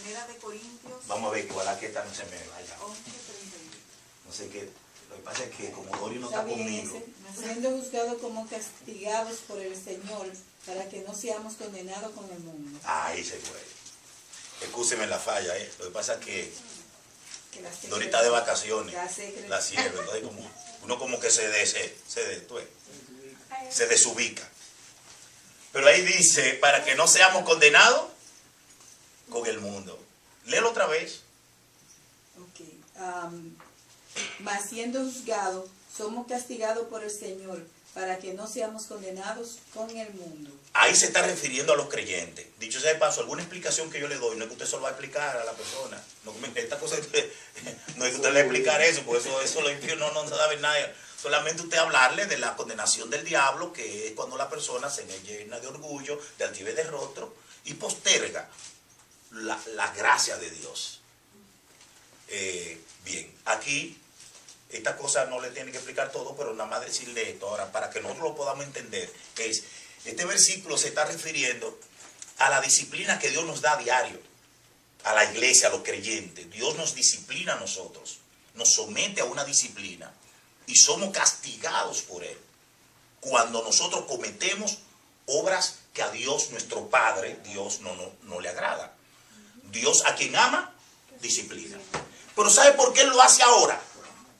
Speaker 2: Primera de Corintios.
Speaker 7: Vamos a ver, ojalá que esta no se me vaya.
Speaker 2: 11:31.
Speaker 7: No sé qué. Lo que pasa es que como Dori no está conmigo.
Speaker 5: Siendo juzgados como castigados por el Señor, para que no seamos condenados con el mundo.
Speaker 7: Ahí se fue. Excúseme la falla, Lo que pasa es que
Speaker 5: Que
Speaker 7: Dori está de vacaciones.
Speaker 5: La
Speaker 7: La sierva. Entonces uno como que se desubica. Pero ahí dice, para que no seamos condenados con el mundo. Léelo otra vez.
Speaker 5: Ok. Mas siendo juzgados, somos castigados por el Señor, para que no seamos condenados con el mundo.
Speaker 7: Ahí se está refiriendo a los creyentes. Dicho sea de paso, alguna explicación que yo le doy, no es que usted solo va a explicar a la persona. Esta cosa no es que usted le va a explicar eso, porque eso lo impide, no sabe nada. Solamente usted hablarle de la condenación del diablo, que es cuando la persona se llena de orgullo, de altivez de rostro y posterga la gracia de Dios. Bien, aquí esta cosa no le tiene que explicar todo, pero nada más decirle esto ahora para que nosotros lo podamos entender. Este versículo se está refiriendo a la disciplina que Dios nos da a diario, a la iglesia, a los creyentes. Dios nos disciplina a nosotros, nos somete a una disciplina y somos castigados por Él cuando nosotros cometemos obras que a Dios, nuestro Padre, Dios no le agrada. Dios a quien ama, disciplina. Pero ¿sabe por qué Él lo hace ahora?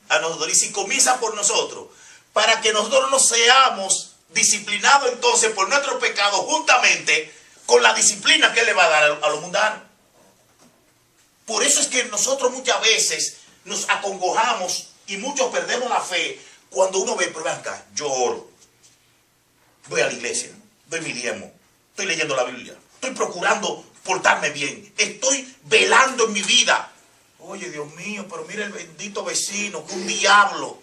Speaker 7: A nosotros, y si comienza por nosotros, para que nosotros no seamos disciplinados entonces por nuestro pecado juntamente con la disciplina que Él le va a dar a los mundanos. Por eso es que nosotros muchas veces nos acongojamos y muchos perdemos la fe cuando uno ve, pero ven acá, yo oro, voy a la iglesia, doy mi diezmo, estoy leyendo la Biblia, estoy procurando portarme bien, estoy velando en mi vida. Oye, Dios mío, pero mira el bendito vecino, que un diablo,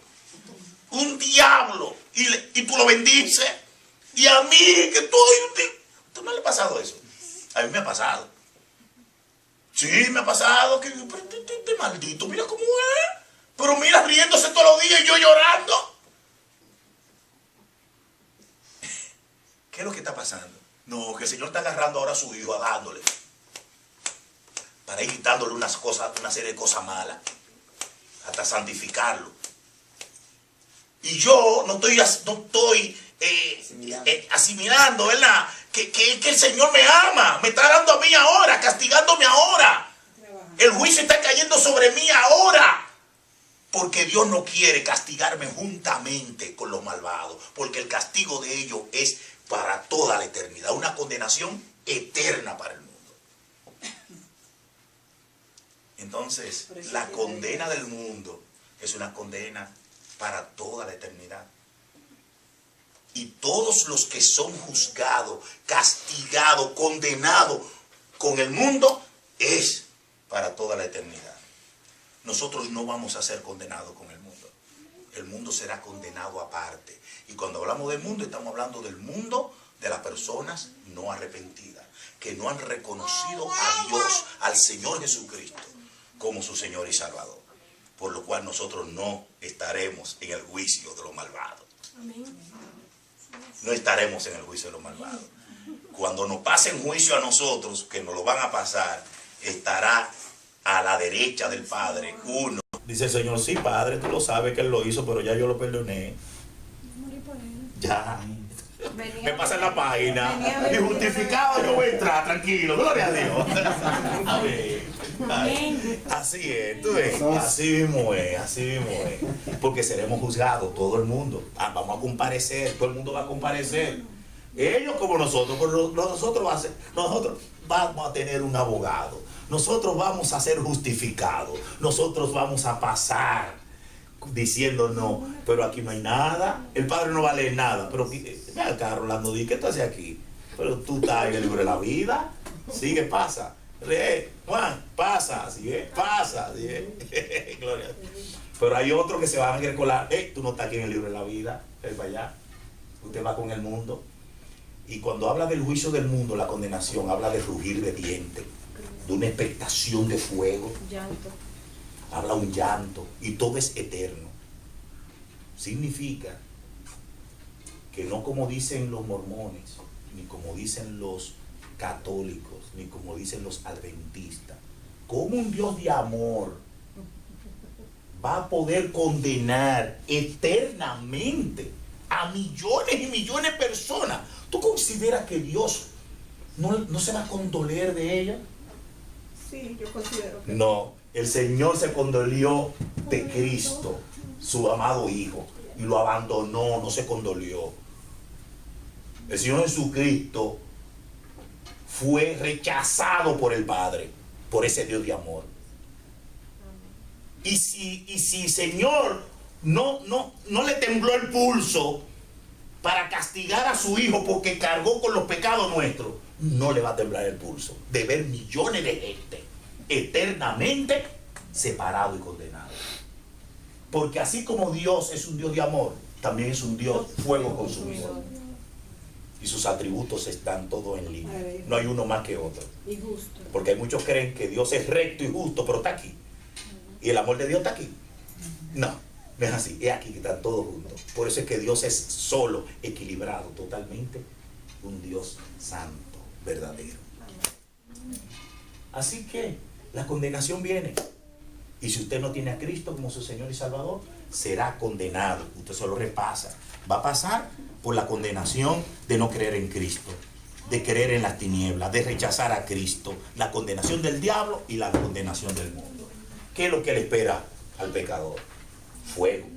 Speaker 7: y tú lo bendices, y a mí que estoy... ¿Tú no le ha pasado eso? A mí me ha pasado. Sí, me ha pasado, que este maldito, mira cómo es, pero mira riéndose todos los días y yo llorando. ¿Qué es lo que está pasando? No, que el Señor está agarrando ahora a su hijo, dándole, para ir quitándole una serie de cosas malas, hasta santificarlo. Y yo no estoy asimilando, ¿verdad? Que el Señor me ama, me está dando a mí ahora, castigándome ahora. El juicio está cayendo sobre mí ahora. Porque Dios no quiere castigarme juntamente con los malvados, porque el castigo de ellos es para toda la eternidad, una condenación eterna para el mundo. Entonces, la condena del mundo es una condena para toda la eternidad. Y todos los que son juzgados, castigados, condenados con el mundo es para toda la eternidad. Nosotros no vamos a ser condenados con el mundo. El mundo será condenado aparte. Y cuando hablamos del mundo, estamos hablando del mundo de las personas no arrepentidas, que no han reconocido a Dios, al Señor Jesucristo, como su Señor y Salvador. Por lo cual nosotros no estaremos en el juicio de los malvados. No estaremos en el juicio de los malvados. Cuando nos pasen juicio a nosotros, que nos lo van a pasar, estará a la derecha del Padre uno. Dice el Señor, sí, Padre, tú lo sabes que Él lo hizo, pero ya yo lo perdoné. Ya. Me pasa en la página. Y justificado yo voy a entrar, tranquilo, gloria a Dios. A ver. Así es, tú ves, así mismo es, porque seremos juzgados, todo el mundo, vamos a comparecer, todo el mundo va a comparecer, ellos como nosotros, nosotros vamos a tener un abogado, nosotros vamos a ser justificados, nosotros vamos a pasar diciendo no, pero aquí no hay nada, el Padre no va a leer nada, pero ven acá, Rolando, ¿qué tú haces aquí? Pero tú estás en el libro de la vida, sí, ¿qué pasa? Juan, pasa, así es, pasa, así es. Gloria a Dios. Pero hay otros que se van a querer colar. Tú no estás aquí en el libro de la vida, ven para allá. Usted va con el mundo. Y cuando habla del juicio del mundo, la condenación, habla de rugir de dientes, de una expectación de fuego.
Speaker 4: Llanto.
Speaker 7: Habla un llanto. Y todo es eterno. Significa que no como dicen los mormones, ni como dicen los católicos, ni como dicen los adventistas, como un Dios de amor va a poder condenar eternamente a millones y millones de personas. ¿Tú consideras que Dios no se va a condoler de ella?
Speaker 4: Sí, yo considero que
Speaker 7: No, el Señor se condolió de Cristo, su amado Hijo, y lo abandonó, no se condolió. El Señor Jesucristo fue rechazado por el Padre, por ese Dios de amor. Y si Señor no le tembló el pulso para castigar a su Hijo porque cargó con los pecados nuestros, no le va a temblar el pulso de ver millones de gente eternamente separados y condenados. Porque así como Dios es un Dios de amor, también es un Dios fuego consumidor. Y sus atributos están todos en línea. No hay uno más que otro.
Speaker 5: Y justo.
Speaker 7: Porque hay muchos creen que Dios es recto y justo, pero está aquí. Y el amor de Dios está aquí. No, no es así. Es aquí que están todos juntos. Por eso es que Dios es solo, equilibrado, totalmente un Dios santo, verdadero. Así que la condenación viene. Y si usted no tiene a Cristo como su Señor y Salvador, será condenado. Usted solo repasa. Va a pasar por la condenación de no creer en Cristo, de creer en las tinieblas, de rechazar a Cristo, la condenación del diablo y la condenación del mundo. ¿Qué es lo que le espera al pecador? Fuego.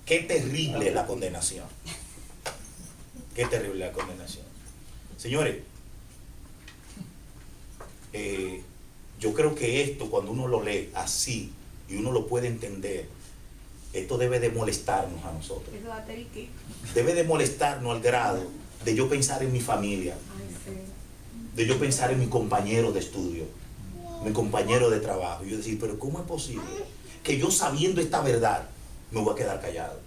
Speaker 7: Qué terrible es la condenación. Qué terrible la condenación. Señores, yo creo que esto, cuando uno lo lee así y uno lo puede entender, esto debe de molestarnos a nosotros.
Speaker 4: eso da teriqui.
Speaker 7: Debe de molestarnos al grado de yo pensar en mi familia,
Speaker 4: Ay, sí.
Speaker 7: de yo pensar en mi compañero de estudio, mi compañero de trabajo. Y yo decir, pero ¿cómo es posible que yo sabiendo esta verdad me voy a quedar callado?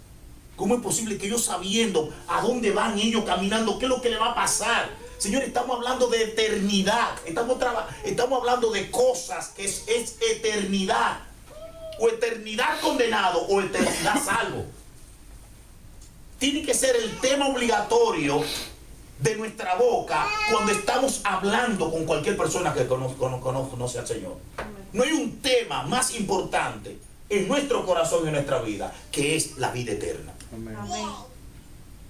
Speaker 7: ¿Cómo es posible que yo sabiendo a dónde van ellos caminando, qué es lo que le va a pasar? Señores, estamos hablando de eternidad. Estamos hablando de cosas que es eternidad. O eternidad condenado o eternidad salvo. Tiene que ser el tema obligatorio de nuestra boca cuando estamos hablando con cualquier persona que conoce al Señor. No hay un tema más importante en nuestro corazón y en nuestra vida que es la vida eterna.
Speaker 3: Amén.
Speaker 4: Amén.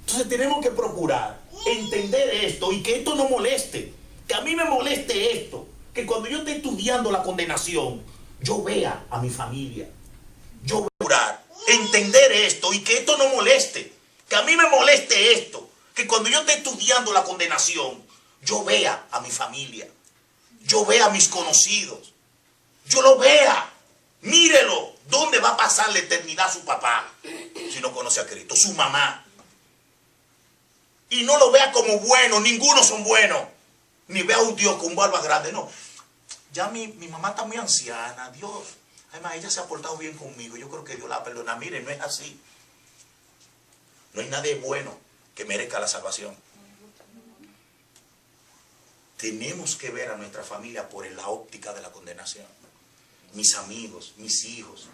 Speaker 7: Entonces tenemos que procurar entender esto y que esto no moleste. Que a mí me moleste esto. Que cuando yo esté estudiando la condenación, yo vea a mi familia. Yo voy a procurar entender esto y que esto no moleste. Que a mí me moleste esto. Que cuando yo esté estudiando la condenación, yo vea a mi familia. Yo vea a mis conocidos. Yo lo vea. Mírelo. ¿Dónde va a pasar la eternidad su papá? Si no conoce a Cristo. Su mamá. Y no lo vea como bueno. Ninguno son buenos. Ni vea a un Dios con barba grande. No. Ya mi mamá está muy anciana. Dios. Además, ella se ha portado bien conmigo. Yo creo que Dios la perdona. Miren, no es así. No hay nadie bueno que merezca la salvación. Tenemos que ver a nuestra familia por la óptica de la condenación. Mis amigos, mis hijos,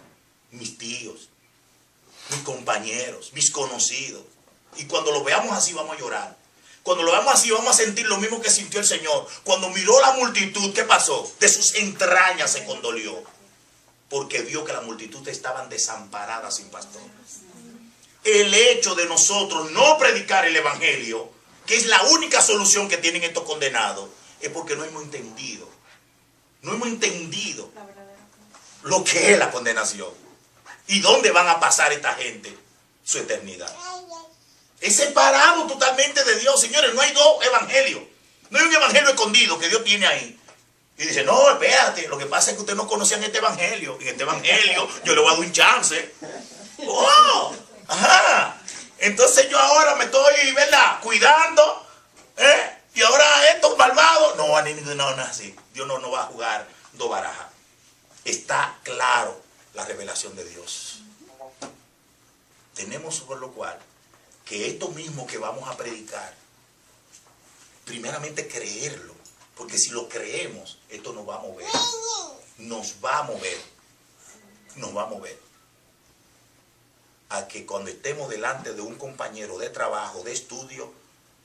Speaker 7: mis tíos, mis compañeros, mis conocidos. Y cuando lo veamos así vamos a llorar. Cuando lo veamos así vamos a sentir lo mismo que sintió el Señor. Cuando miró la multitud, ¿qué pasó? De sus entrañas se condolió. Porque vio que la multitud estaban desamparadas sin pastor. El hecho de nosotros no predicar el evangelio, que es la única solución que tienen estos condenados, es porque no hemos entendido. No hemos entendido lo que es la condenación. ¿Y dónde van a pasar esta gente su eternidad? Es separado totalmente de Dios, señores. No hay dos evangelios. No hay un evangelio escondido que Dios tiene ahí. Y dice, no, espérate, lo que pasa es que ustedes no conocían este evangelio. En este evangelio yo le voy a dar un chance. ¡Oh! Ajá. Entonces yo ahora me estoy, ¿verdad?, cuidando, Y ahora estos malvados. No, no es así. Dios no va a jugar dos barajas. Está claro la revelación de Dios. Tenemos por lo cual que esto mismo que vamos a predicar, primeramente creerlo. Porque si lo creemos, esto nos va a mover. Nos va a mover. Nos va a mover. A que cuando estemos delante de un compañero de trabajo, de estudio,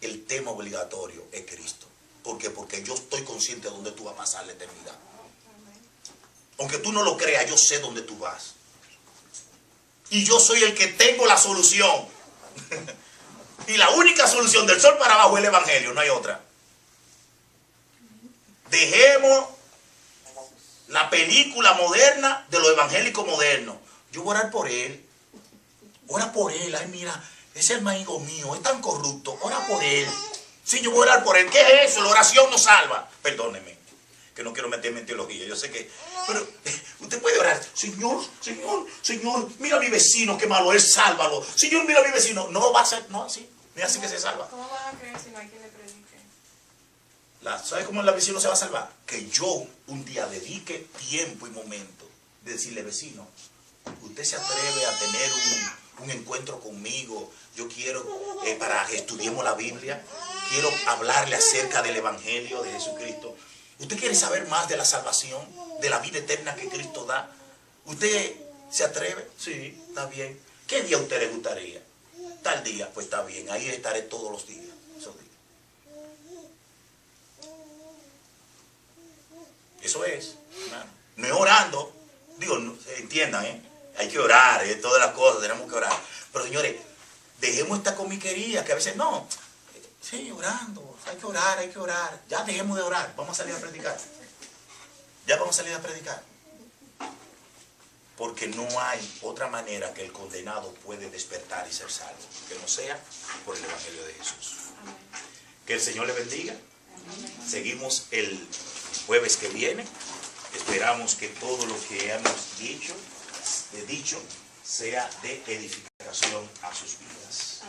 Speaker 7: el tema obligatorio es Cristo. ¿Por qué? Porque yo estoy consciente de dónde tú vas a pasar la eternidad. Aunque tú no lo creas, yo sé dónde tú vas. Y yo soy el que tengo la solución. Y la única solución del sol para abajo es el evangelio, no hay otra. Dejemos la película moderna de los evangélicos modernos. Yo voy a orar por él. Ora por él. Ay, mira, es el hijo mío, es tan corrupto. Ora por él. Sí, yo voy a orar por él. ¿Qué es eso? La oración no salva. Perdóneme, que no quiero meterme en teología. Yo sé que... Pero usted puede orar. Señor, mira a mi vecino, qué malo es, sálvalo. Señor, mira a mi vecino. No va a ser, no así. No es así que se salva.
Speaker 8: ¿Cómo van a creer si no hay quien le predique?
Speaker 7: ¿Sabe cómo el vecino se va a salvar? Que yo un día dedique tiempo y momento de decirle, vecino, usted se atreve a tener un encuentro conmigo. Yo quiero, para que estudiemos la Biblia, quiero hablarle acerca del Evangelio de Jesucristo. ¿Usted quiere saber más de la salvación, de la vida eterna que Cristo da? ¿Usted se atreve? Sí, está bien. ¿Qué día a usted le gustaría? Tal día, pues está bien, ahí estaré todos los días. Eso es, hermano. No es orando, digo, entiendan, hay que orar, todas las cosas, tenemos que orar. Pero señores, dejemos esta comiquería, que a veces no, sí, orando, hay que orar, ya dejemos de orar, vamos a salir a predicar. Ya vamos a salir a predicar. Porque no hay otra manera que el condenado puede despertar y ser salvo, que no sea por el Evangelio de Jesús. Que el Señor le bendiga. Seguimos el jueves que viene. Esperamos que todo lo que hemos dicho sea de edificación a sus vidas.